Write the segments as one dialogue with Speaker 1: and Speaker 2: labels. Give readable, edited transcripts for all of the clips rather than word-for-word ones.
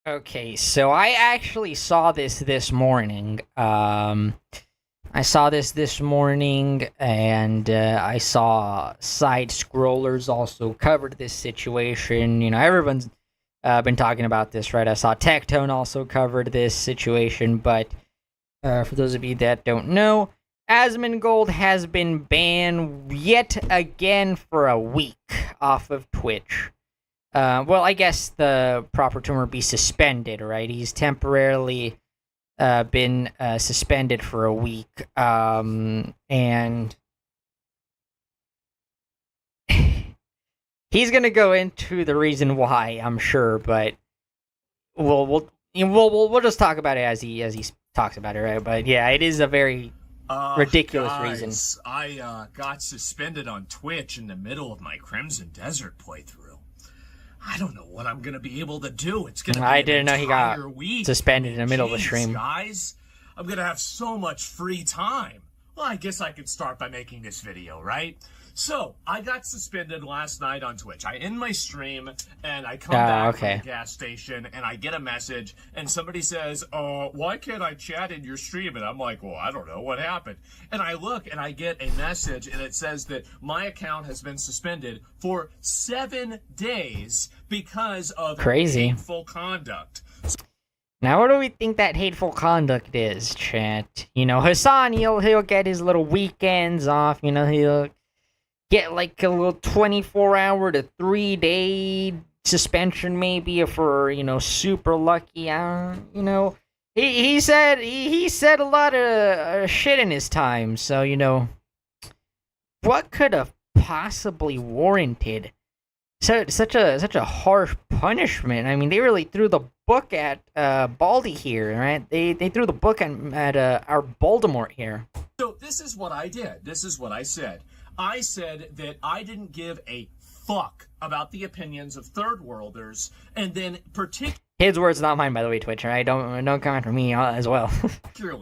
Speaker 1: Okay, so I actually saw this morning. I saw this morning, and I saw side scrollers also covered this situation. Everyone's been talking about this, right? I saw Tectone also covered this situation, but for those of you that don't know, Asmongold has been banned yet again for a week off of Twitch. Well, I guess the proper term would be suspended, right? He's temporarily been suspended for a week, and he's gonna go into the reason why, I'm sure, but we'll just talk about it as he talks about it, right? But yeah, it is a very ridiculous
Speaker 2: guys,
Speaker 1: reason.
Speaker 2: I got suspended on Twitch in the middle of my Crimson Desert playthrough. I don't know what I'm gonna be able to do. It's gonna be
Speaker 1: I didn't know he got
Speaker 2: week.
Speaker 1: suspended in the middle of the stream.
Speaker 2: Guys, I'm gonna have so much free time. Well, I guess I could start by making this video, right? So, I got suspended last night on Twitch. I end my stream, and I come back from the gas station, and I get a message, and somebody says, why can't I chat in your stream? And I'm like, well, I don't know what happened. And I look, and I get a message, and it says that my account has been suspended for 7 days because of hateful conduct.
Speaker 1: Now, what do we think that hateful conduct is, chat? Hassan, he'll get his little weekends off. He'll get like a little 24-hour to 3-day suspension, maybe, for super lucky. He said a lot of shit in his time. So what could have possibly warranted such a harsh punishment? I mean, they really threw the book at Baldy here, right? They threw the book at our Baldemort here.
Speaker 2: So this is what I did. This is what I said. I said that I didn't give a fuck about the opinions of third worlders, and then particularly
Speaker 1: his words, not mine, by the way, Twitch. Right? Don't come after me as well.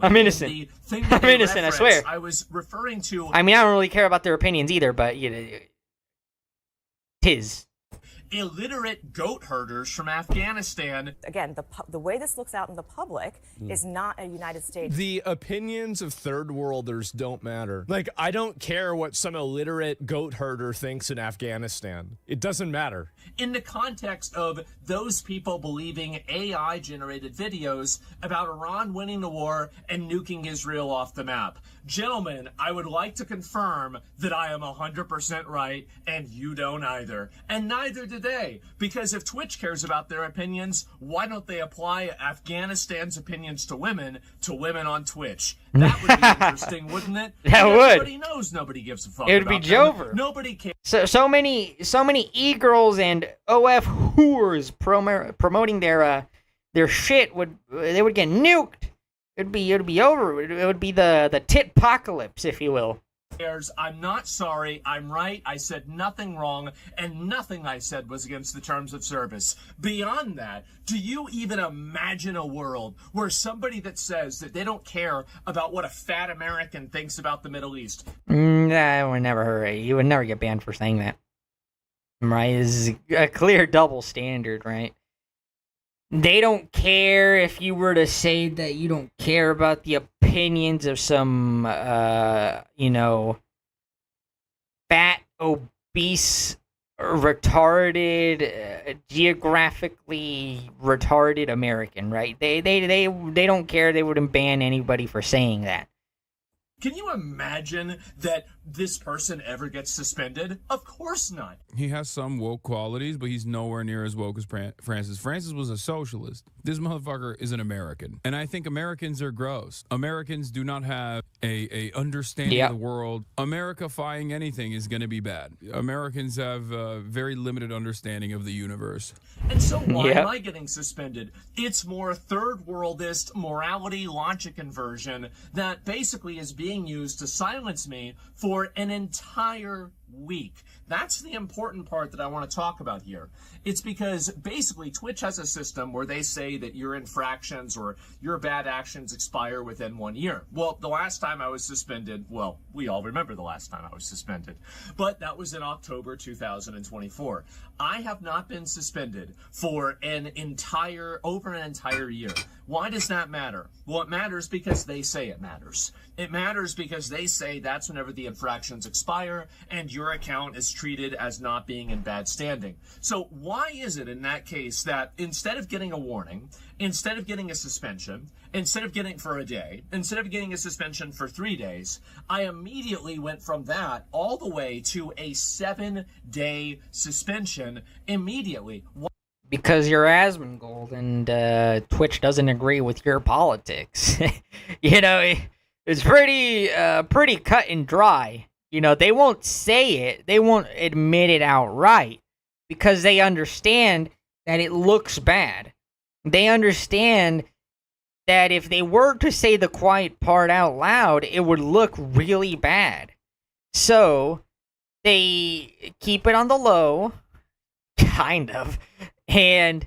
Speaker 1: I'm innocent. I'm innocent. I swear.
Speaker 2: I was referring to.
Speaker 1: I mean, I don't really care about their opinions either, but tis
Speaker 2: illiterate goat herders from Afghanistan.
Speaker 3: Again, the way this looks out in the public is not a United States.
Speaker 4: The opinions of third worlders don't matter. Like, I don't care what some illiterate goat herder thinks in Afghanistan. It doesn't matter.
Speaker 2: In the context of those people believing AI-generated videos about Iran winning the war and nuking Israel off the map. Gentlemen, I would like to confirm that I am 100% right, and you don't either. And neither do they. Because if Twitch cares about their opinions, why don't they apply Afghanistan's opinions to women on Twitch? That would be interesting, wouldn't it?
Speaker 1: That would.
Speaker 2: Everybody knows nobody gives a fuck.
Speaker 1: It would be Jover.
Speaker 2: Nobody cares.
Speaker 1: So many e-girls and OF whores promoting their shit would get nuked. It'd be over. It would be the tit-pocalypse, if you will.
Speaker 2: I'm not sorry. I'm right. I said nothing wrong, and nothing I said was against the terms of service. Beyond that, do you even imagine a world where somebody that says that they don't care about what a fat American thinks about the Middle East?
Speaker 1: I would never heard it. You would never get banned for saying that. Right? This is a clear double standard, right? They don't care if you were to say that you don't care about the opinions of some, fat, obese, retarded, geographically retarded American, right? They don't care. They wouldn't ban anybody for saying that.
Speaker 2: Can you imagine that this person ever gets suspended? Of course not.
Speaker 5: He has some woke qualities, but he's nowhere near as woke as Francis. Francis was a socialist. This motherfucker is an American. And I think Americans are gross. Americans do not have a understanding of the world. Americifying anything is going to be bad. Americans have a very limited understanding of the universe.
Speaker 2: And so why am I getting suspended? It's more third worldist morality logic inversion that basically is being used to silence me for an entire week. That's the important part that I want to talk about here. It's because basically Twitch has a system where they say that your infractions or your bad actions expire within 1 year. Well, the last time I was suspended, well, we all remember the last time I was suspended, but that was in October 2024. I have not been suspended for over an entire year. Why does that matter? Well, it matters because they say it matters. It matters because they say that's whenever the infractions expire and your account is treated as not being in bad standing. So why is it in that case that instead of getting a warning, instead of getting a suspension, instead of getting for a day, instead of getting a suspension for 3 days, I immediately went from that all the way to a 7-day suspension immediately?
Speaker 1: Because you're Asmongold and Twitch doesn't agree with your politics. You know, it's pretty cut and dry. You know, they won't say it, they won't admit it outright because they understand that it looks bad. They understand that if they were to say the quiet part out loud, it would look really bad. So they keep it on the low, kind of, and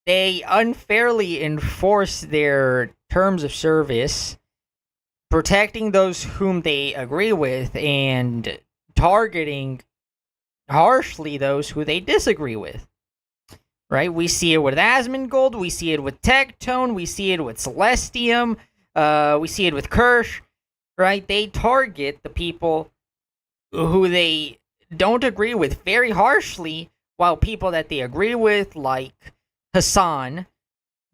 Speaker 1: they unfairly enforce their terms of service, protecting those whom they agree with and targeting harshly those who they disagree with. Right? We see it with Asmongold, we see it with Tectone, we see it with Celestium, we see it with Kirsch, right? They target the people who they don't agree with very harshly, while people that they agree with, like Hassan,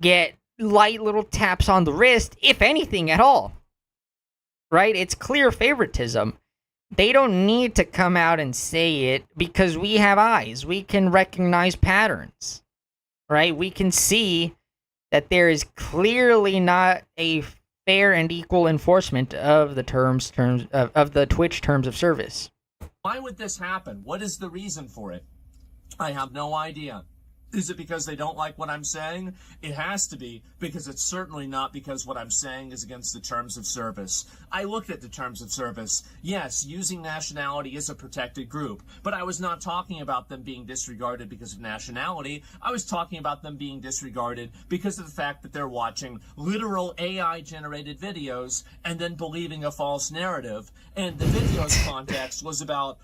Speaker 1: get light little taps on the wrist, if anything at all. Right? It's clear favoritism. They don't need to come out and say it because we have eyes. We can recognize patterns. Right? We can see that there is clearly not a fair and equal enforcement of the terms of the Twitch terms of service.
Speaker 2: Why would this happen? What is the reason for it? I have no idea. Is it because they don't like what I'm saying? It has to be, because it's certainly not because what I'm saying is against the terms of service. I looked at the terms of service. Yes, using nationality is a protected group, but I was not talking about them being disregarded because of nationality. I was talking about them being disregarded because of the fact that they're watching literal AI-generated videos and then believing a false narrative. And the video's context was about,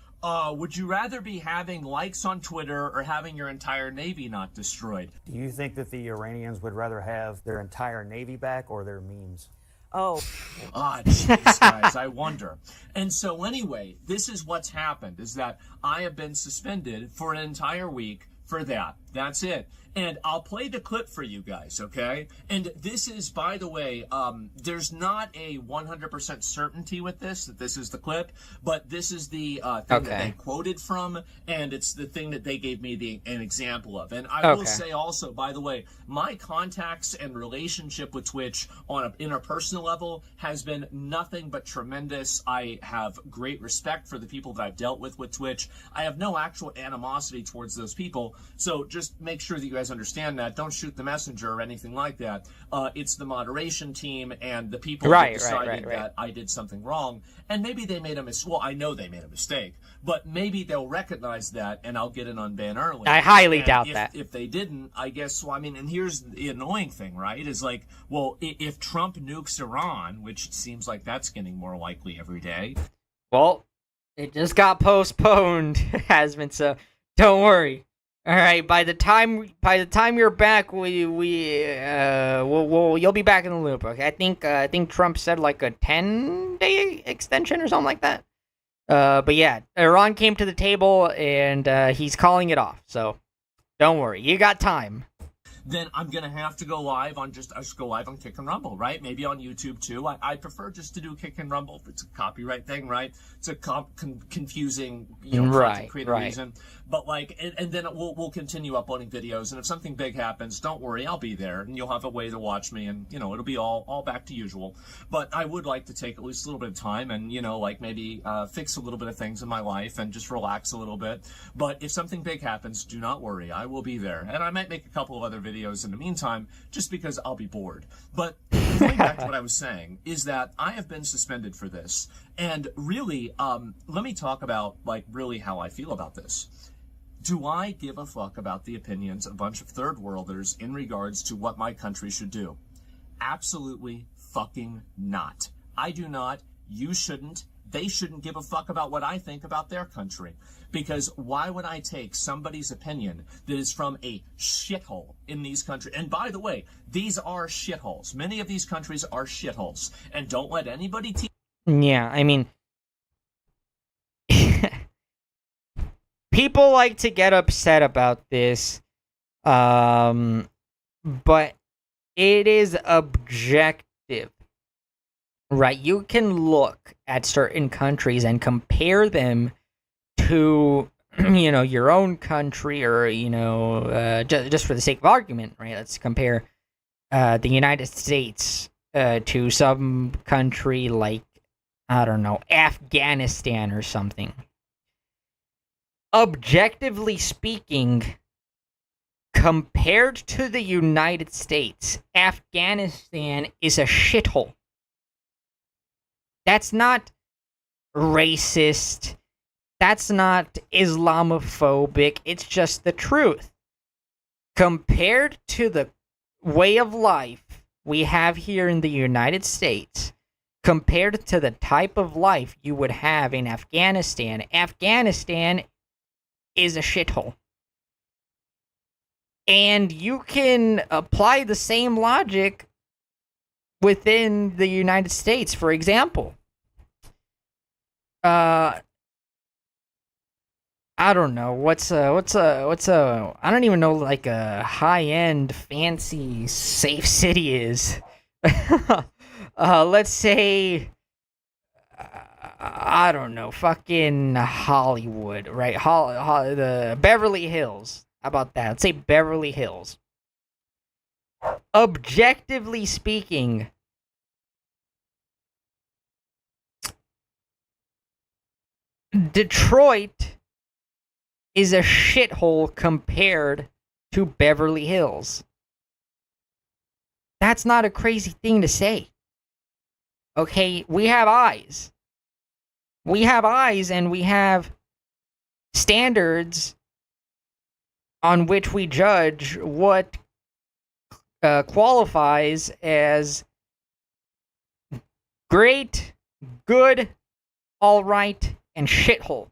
Speaker 2: would you rather be having likes on Twitter or having your entire Navy not destroyed?
Speaker 6: Do you think that the Iranians would rather have their entire Navy back or their memes?
Speaker 3: Oh.
Speaker 2: Jeez, guys, I wonder. And so anyway, this is what's happened, is that I have been suspended for an entire week for that. That's it. And I'll play the clip for you guys, okay? And this is, by the way, there's not a 100% certainty with this, that this is the clip, but this is the thing that they quoted from, and it's the thing that they gave me an example of. And I will say also, by the way, my contacts and relationship with Twitch on an interpersonal level has been nothing but tremendous. I have great respect for the people that I've dealt with Twitch. I have no actual animosity towards those people, so just make sure that you guys understand that. Don't shoot the messenger or anything like that. It's the moderation team and the people who decided that I did something wrong, and maybe they made a mistake. Well, I know they made a mistake, but maybe they'll recognize that and I'll get an unban early.
Speaker 1: I highly doubt that.
Speaker 2: If they didn't, I guess, well, I mean, and here's the annoying thing, right, is like, well, if Trump nukes Iran, which seems like that's getting more likely every day.
Speaker 1: Well, it just got postponed, Hasman, so don't worry. All right, by the time you're back, you'll be back in the loop. Okay, I think Trump said like a 10-day extension or something like that. But yeah, Iran came to the table and he's calling it off. So don't worry, you got time.
Speaker 2: Then I'm going to have to go live on on Kick and Rumble, right? Maybe on YouTube too. I prefer just to do Kick and Rumble if it's a copyright thing, right? It's a confusing, content creator reason. But like, and then we'll continue uploading videos. And if something big happens, don't worry, I'll be there and you'll have a way to watch me and, it'll be all back to usual. But I would like to take at least a little bit of time and, like maybe fix a little bit of things in my life and just relax a little bit. But if something big happens, do not worry, I will be there. And I might make a couple of other videos videos in the meantime, just because I'll be bored. But going back to what I was saying, is that I have been suspended for this. And really, let me talk about, like, really how I feel about this. Do I give a fuck about the opinions of a bunch of third worlders in regards to what my country should do? Absolutely fucking not. I do not. You shouldn't. They shouldn't give a fuck about what I think about their country. Because why would I take somebody's opinion that is from a shithole in these countries? And by the way, these are shitholes. Many of these countries are shitholes. And don't let anybody teach.
Speaker 1: Yeah, I mean, people like to get upset about this, but it is objective, right? You can look at certain countries and compare them to, you know, your own country, or, you know, just for the sake of argument, right? Let's compare the United States to some country like, I don't know, Afghanistan or something. Objectively speaking, compared to the United States, Afghanistan is a shithole. That's not racist. That's not Islamophobic. It's just the truth. Compared to the way of life we have here in the United States, compared to the type of life you would have in Afghanistan, Afghanistan is a shithole. And you can apply the same logic within the United States. For example, I don't know what's a I don't even know, like, a high-end fancy safe city is. Let's say, I don't know, fucking Hollywood, right? The Beverly Hills. How about that? Let's say Beverly Hills. Objectively speaking, Detroit is a shithole compared to Beverly Hills. That's not a crazy thing to say. Okay, we have eyes. We have eyes, and we have standards on which we judge what qualifies as great, good, all right, and shithole.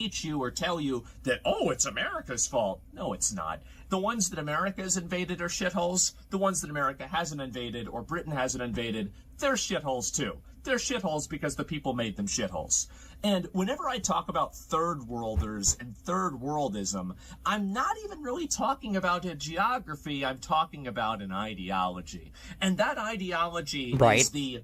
Speaker 2: Teach you or tell you that, oh, it's America's fault. No, it's not. The ones that America has invaded are shitholes. The ones that America hasn't invaded, or Britain hasn't invaded, they're shitholes too. They're shitholes because the people made them shitholes. And whenever I talk about third worlders and third worldism, I'm not even really talking about a geography. I'm talking about an ideology. And that ideology is the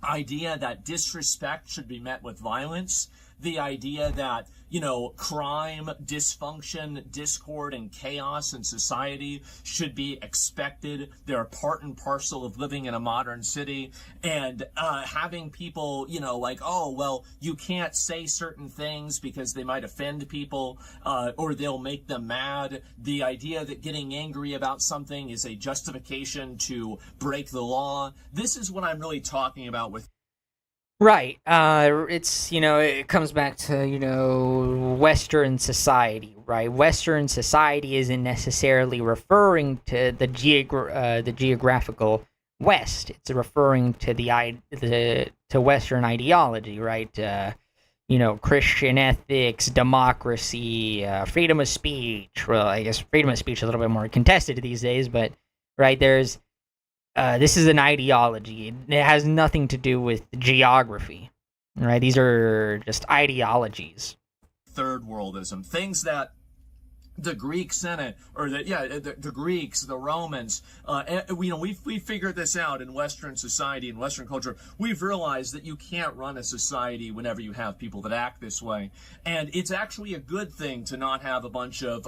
Speaker 2: idea that disrespect should be met with violence. The idea that, you know, crime, dysfunction, discord, and chaos in society should be expected. They're part and parcel of living in a modern city. And having people, you know, like, oh, well, you can't say certain things because they might offend people, or they'll make them mad. The idea that getting angry about something is a justification to break the law. This is what I'm really talking about with.
Speaker 1: Right. It's, you know, it comes back to, you know, Western society, right? Western society isn't necessarily referring to the geographical West. It's referring to to Western ideology, right? You know, Christian ethics, democracy, freedom of speech. Well, I guess freedom of speech is a little bit more contested these days, but right, there's this is an ideology. It has nothing to do with geography, right? These are just ideologies.
Speaker 2: Third worldism, things that the Greek Senate, or the Greeks, the Romans, you know, we figured this out in Western society and Western culture. We've realized that you can't run a society whenever you have people that act this way. And it's actually a good thing to not have a bunch of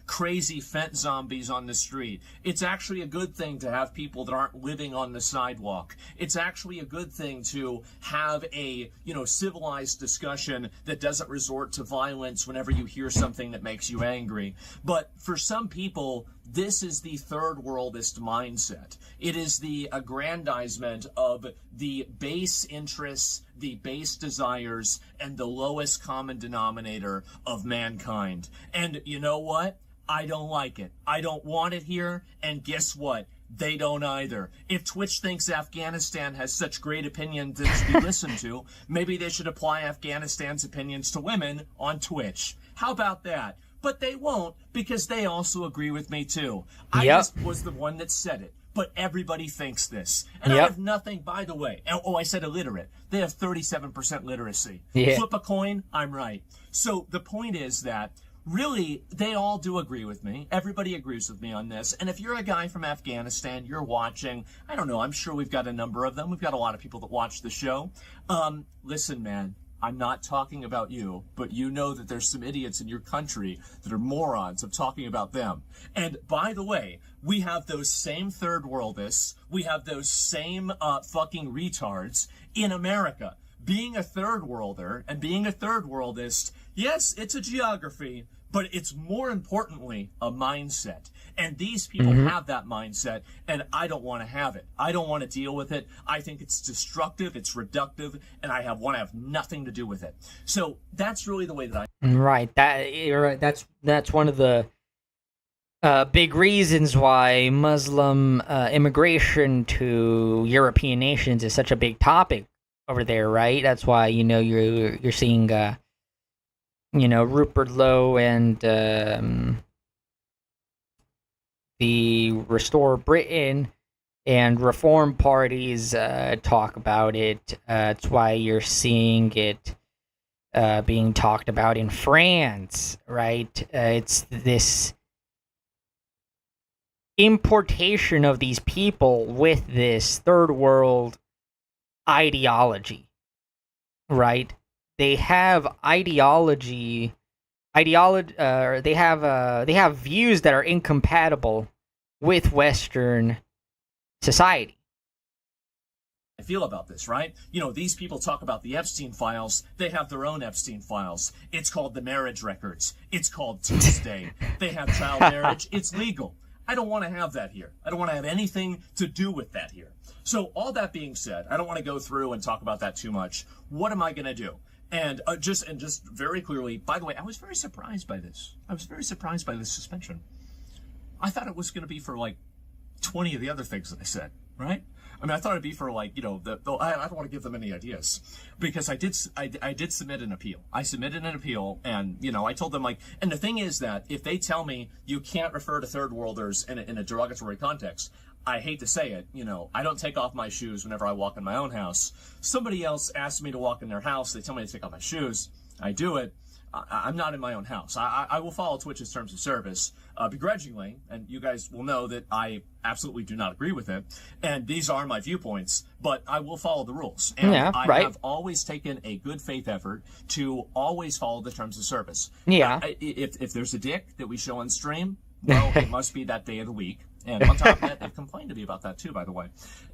Speaker 2: crazy fent zombies on the street. It's actually a good thing to have people that aren't living on the sidewalk. It's actually a good thing to have a, you know, civilized discussion that doesn't resort to violence whenever you hear something that makes you angry. country. But for some people, this is the third worldist mindset. It is the aggrandizement of the base interests, the base desires, and the lowest common denominator of mankind. And you know what? I don't like it. I don't want it here. And guess what? They don't either. If Twitch thinks Afghanistan has such great opinions that should be listened to, maybe they should apply Afghanistan's opinions to women on Twitch. How about that? But they won't, because they also agree with me too. I just was the one that said it. But everybody thinks this. And I have nothing, by the way. Oh, I said illiterate. They have 37% literacy. Flip a coin, I'm right. So the point is that really, they all do agree with me. Everybody agrees with me on this. And if you're a guy from Afghanistan, you're watching, I don't know, I'm sure we've got a number of them. We've got a lot of people that watch the show. Listen, man, I'm not talking about you, but you know that there's some idiots in your country that are morons of talking about them. And by the way, we have those same third worldists. We have those same fucking retards in America. Being a third worlder and being a third worldist, yes, it's a geography, but it's more importantly a mindset. And these people have that mindset, and I don't want to have it. I don't want to deal with it. I think it's destructive, it's reductive, and I want to have nothing to do with it. So that's really the way that I...
Speaker 1: Right. That's one of the big reasons why Muslim immigration to European nations is such a big topic over there, right? That's why, you're seeing Rupert Lowe and the Restore Britain and Reform parties talk about it. That's why you're seeing it being talked about in France, right? It's this importation of these people with this third world ideology, right? They have they have views that are incompatible with Western society.
Speaker 2: I feel about this, right? These people talk about the Epstein files. They have their own Epstein files. It's called the marriage records. It's called Tuesday. They have child marriage. It's legal. I don't want to have that here. I don't want to have anything to do with that here. So all that being said, I don't want to go through and talk about that too much. What am I going to do? And just very clearly, by the way, I was very surprised by this. I was very surprised by this suspension. I thought it was going to be for like 20 of the other things that I said, right? I mean, I thought it'd be for like, I don't want to give them any ideas, because I did submit an appeal. I submitted an appeal, and, I told them, like, and the thing is that if they tell me you can't refer to third worlders in a derogatory context, I hate to say it, I don't take off my shoes whenever I walk in my own house. Somebody else asks me to walk in their house. They tell me to take off my shoes. I do it. I'm not in my own house. I will follow Twitch's terms of service begrudgingly, and you guys will know that I absolutely do not agree with it. And these are my viewpoints, but I will follow the rules. And I have always taken a good faith effort to always follow the terms of service.
Speaker 1: Yeah.
Speaker 2: If there's a dick that we show on stream, well, it must be that day of the week. And on top of that, they've complained to me about that too, by the way.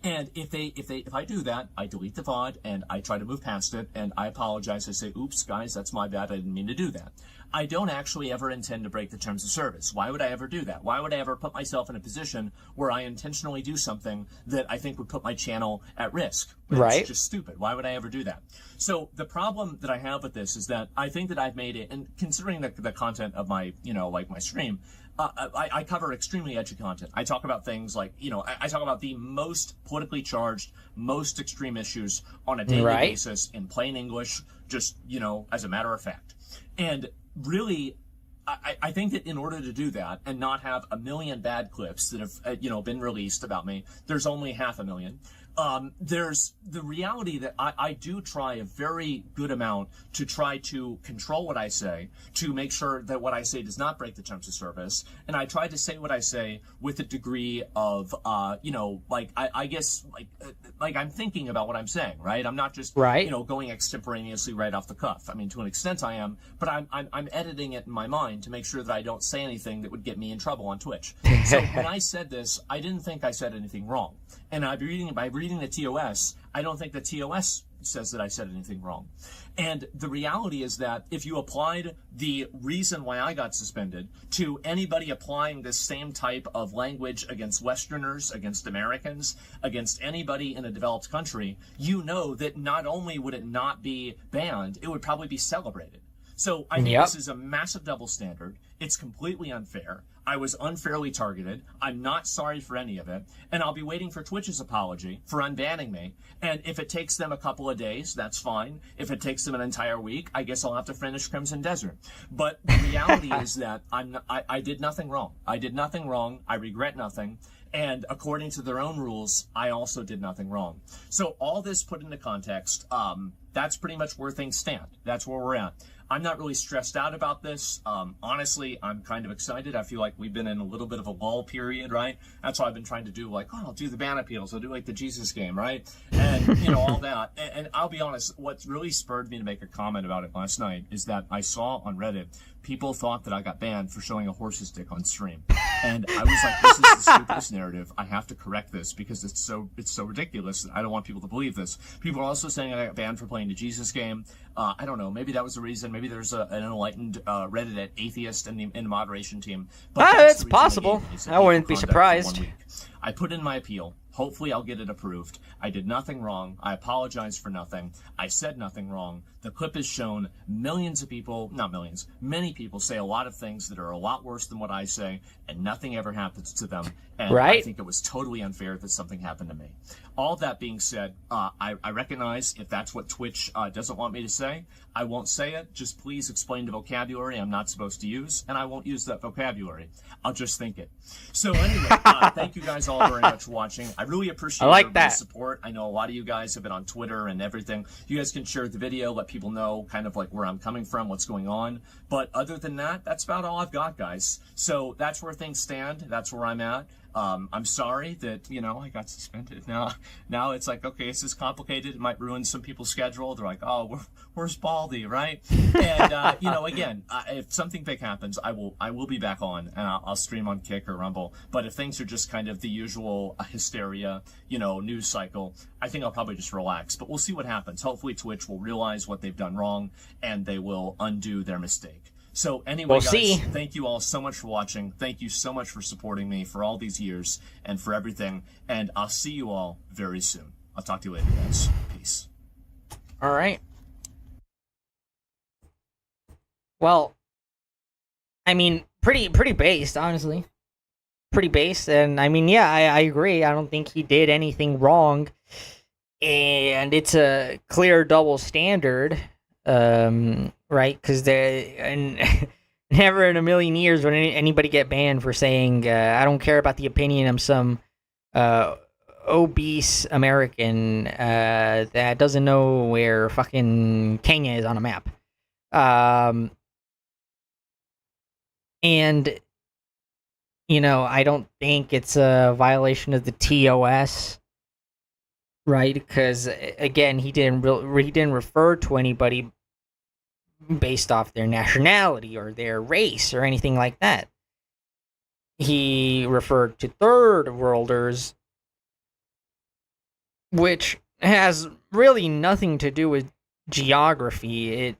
Speaker 2: And if I do that, I delete the VOD and I try to move past it and I apologize. I say, oops, guys, that's my bad. I didn't mean to do that. I don't actually ever intend to break the terms of service. Why would I ever do that? Why would I ever put myself in a position where I intentionally do something that I think would put my channel at risk? It's just stupid. Why would I ever do that? So the problem that I have with this is that I think that I've made it, and considering the content of my, like my stream, I cover extremely edgy content. I talk about things like, I talk about the most politically charged, most extreme issues on a daily basis in plain English, just, as a matter of fact. And really, I think that in order to do that and not have a million bad clips that have, been released about me, there's only 500,000. There's the reality that I do try a very good amount to try to control what I say, to make sure that what I say does not break the terms of service. And I try to say what I say with a degree of, I guess, like I'm thinking about what I'm saying, right? I'm not just, going extemporaneously right off the cuff. I mean, to an extent I am, but I'm editing it in my mind to make sure that I don't say anything that would get me in trouble on Twitch. So when I said this, I didn't think I said anything wrong. And by reading the TOS, I don't think the TOS says that I said anything wrong. And the reality is that if you applied the reason why I got suspended to anybody applying this same type of language against Westerners, against Americans, against anybody in a developed country, you know that not only would it not be banned, it would probably be celebrated. So I think this is a massive double standard. It's completely unfair. I was unfairly targeted. I'm not sorry for any of it. And I'll be waiting for Twitch's apology for unbanning me. And if it takes them a couple of days, that's fine. If it takes them an entire week, I guess I'll have to finish Crimson Desert. But the reality is that I did nothing wrong. I did nothing wrong. I regret nothing. And according to their own rules, I also did nothing wrong. So all this put into context, that's pretty much where things stand. That's where we're at. I'm not really stressed out about this. Honestly, I'm kind of excited. I feel like we've been in a little bit of a lull period, right? That's why I've been trying to do, like, I'll do the ban appeals. I'll do, like, the Jesus game, right? And, you know, all that. And I'll be honest, what really spurred me to make a comment about it last night is that I saw on Reddit, people thought that I got banned for showing a horse's dick on stream. And I was like, this is the stupidest narrative. I have to correct this because it's so ridiculous that I don't want people to believe this. People are also saying I got banned for playing the Jesus game. I don't know. Maybe that was the reason. Maybe there's an enlightened Reddit atheist in the moderation team. But
Speaker 1: it's possible. I wouldn't be surprised.
Speaker 2: I put in my appeal. Hopefully I'll get it approved. I did nothing wrong. I apologize for nothing. I said nothing wrong. The clip is shown. Millions of people, not millions, many people say a lot of things that are a lot worse than what I say, and nothing ever happens to them. And
Speaker 1: right?
Speaker 2: I think it was totally unfair that something happened to me. All that being said, I recognize if that's what Twitch doesn't want me to say, I won't say it. Just please explain the vocabulary I'm not supposed to use, and I won't use that vocabulary. I'll just think it. So anyway, thank you guys all very much for watching. I really appreciate everybody's support. I know a lot of you guys have been on Twitter and everything. You guys can share the video, let people know kind of like where I'm coming from, what's going on. But other than that, that's about all I've got, guys. So that's where things stand. That's where I'm at. I'm sorry that, you know, I got suspended. Now it's like, okay, this is complicated. It might ruin some people's schedule. They're like, oh, where's Baldy, right? And, you know, again, if something big happens, I will be back on, and I'll stream on Kick or Rumble. But if things are just kind of the usual hysteria, you know, news cycle, I think I'll probably just relax. But we'll see what happens. Hopefully Twitch will realize what they've done wrong, and they will undo their mistake. So anyway, guys, thank you all so much for watching. Thank you so much for supporting me for all these years and for everything. And I'll see you all very soon. I'll talk to you later, guys. Peace.
Speaker 1: All right. Well, I mean, pretty based, honestly. Pretty based. And I mean, yeah, I agree. I don't think he did anything wrong. And it's a clear double standard. Right? Because never in a million years would anybody get banned for saying, I don't care about the opinion of some obese American that doesn't know where fucking Kenya is on a map. And, you know, I don't think it's a violation of the TOS. Right, because again, he didn't refer to anybody based off their nationality or their race or anything like that. He referred to third worlders, which has really nothing to do with geography. It,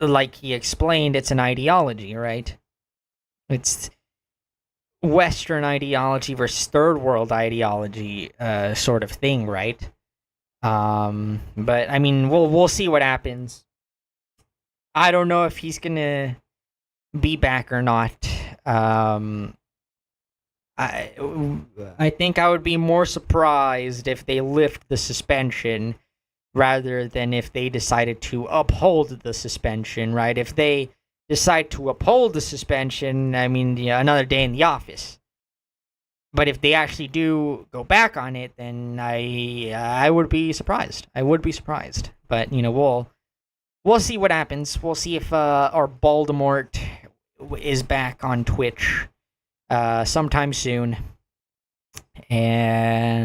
Speaker 1: like he explained, it's an ideology, right? It's Western ideology versus third world ideology, sort of thing, right? But I mean, we'll see what happens. I don't know if he's gonna be back or not. I think I would be more surprised if they lift the suspension rather than if they decided to uphold the suspension, right? If they decide to uphold the suspension, I mean, yeah, another day in the office. But if they actually do go back on it, then I would be surprised. I would be surprised. But, you know, we'll see what happens. We'll see if our Baldemort is back on Twitch sometime soon. And